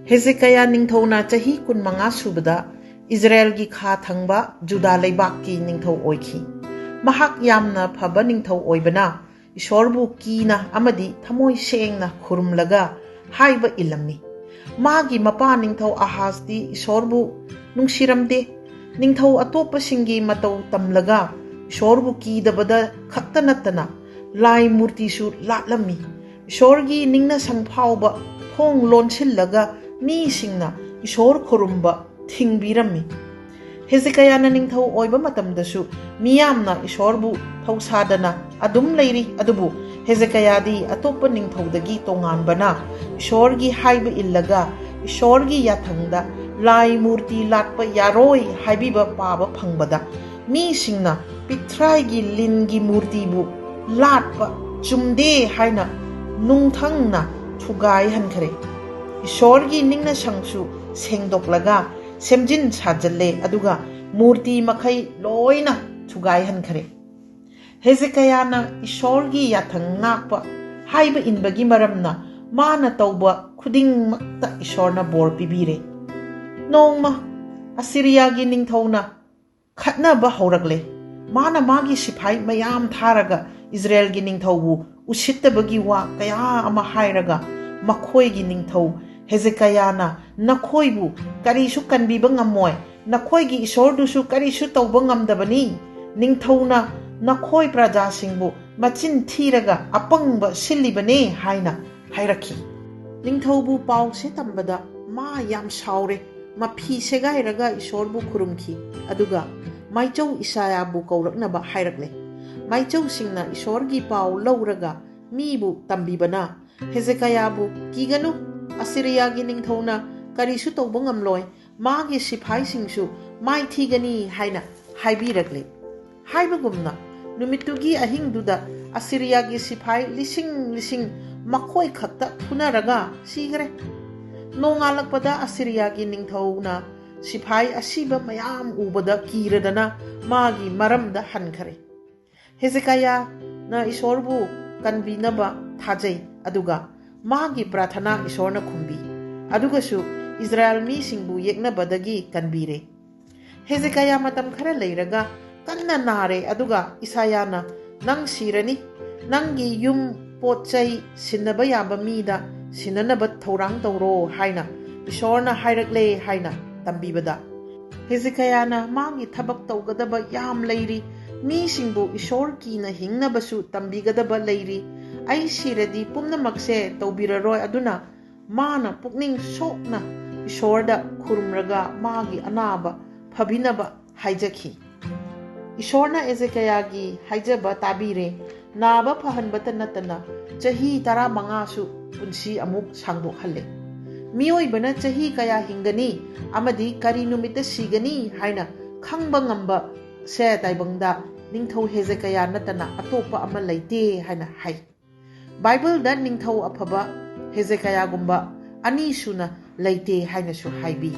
Hezekiah ningthौना chahi 15 subada Israel gi kha thangba Juda leibak ki ningthौ oikhi. Mahak yamna phaba ningthौ oibana Ishorbu kina amadi thamoi sengna khurumlaga haiba ilammi. Magi mapa ningthौ Ahazdi Ishorbu nungsiramde ningthौ atopasingi matau tamlaga Ishorbu kidabada khakta nattana lai murti su latlammi. Ishorgi ningna sangphauba thong lonsillaga mi singna Ishor khurumba thingbirammi. Hezekiah na ningthau oiba matamdasu miyamna Ishorbu thausadana adum leiri adubu Hezekiah di atopa ningthaudagi tonganbana Ishorgi haiba illaga Ishorgi yathangda lai murti latpa yaroi haibiba paba phangbada mi singna pitraigi lingi murti bu latpa chumde haina nungthangna thugai hankhare. Ishorgi ningna sangsu sengdoklaga semjin sajalle aduga murti makai loina thugai hankhare. Hezekiah na Ishorgi yathang ngakpa haiba inbagi maramna mana tauba khuding makta Ishorna bor pibire. Nongma Assyriagi ningthauna khatnaba haurakle mana magi sipai mayam tharaga Israel gi ningthaubu usittabagi wa kaya ama hairaga makhoi gi ningthau Hezekiah na nakhoibu karisu kanbiba ngamoi nakhoi gi Ishordusu karisu tauba ngamdabani ningthauna nakhoi praja singbu machin thiraga apangba sillibane haina hairakhi. Ningthaubu pau se tambada ma yam saure mafi segairaga Ishorbu khurumki aduga maichau Isaiah bu kauraknaba hairakle. Maichau singna Ishorgi pau lauraga mibu tambibana Hezekiah bu kiganu Assyriagi ningthauna karisu tauba ngamloi magi sipai singsu mai thigani haina haibirakle. Haibagumna numitugi ahingduda Assyriagi sipai lising makhoi khakta thunaraga sigre. Nongalakpada Assyriagi ningthauna sipai asiba mayam ubada kiradana magi maramda hankhare. Hezekiah na Ishorbu kanbinaba thajai aduga magi prathana Ishorna khumbi adugasu Israel mi singbu yeknabadagi kanbire. Hezekiah matam khara leiraga kanna nare aduga Isaiah na nang sirani nangi yum potchai sinnaba yaba mida sinanaba thorang tawro haina Ishorna hairakle haina tambibada. Hezekiah na magi thabak tawgadaba yam leiri mi singbu Ishor kina hingnabasu tambigadaba leiri ai siradi pumnamakse tawbiraroi aduna mana pukning sokna Ishorda khurumraga magi anaba phabinaba haijakhi. Ishorna Hezekiahgi haijaba tabire naba phahanbata natana chahi 15 su punsi amuk sangdokhalle. Miyoibana chahi kaya hingani amadi kari numita sigani haina khangba ngamba se taibangda ningthau Hezekiah natana atopa ama leite haina hai. Bible da ningthau aphaba Hezekiah gumba ani suna leite haina su haibi.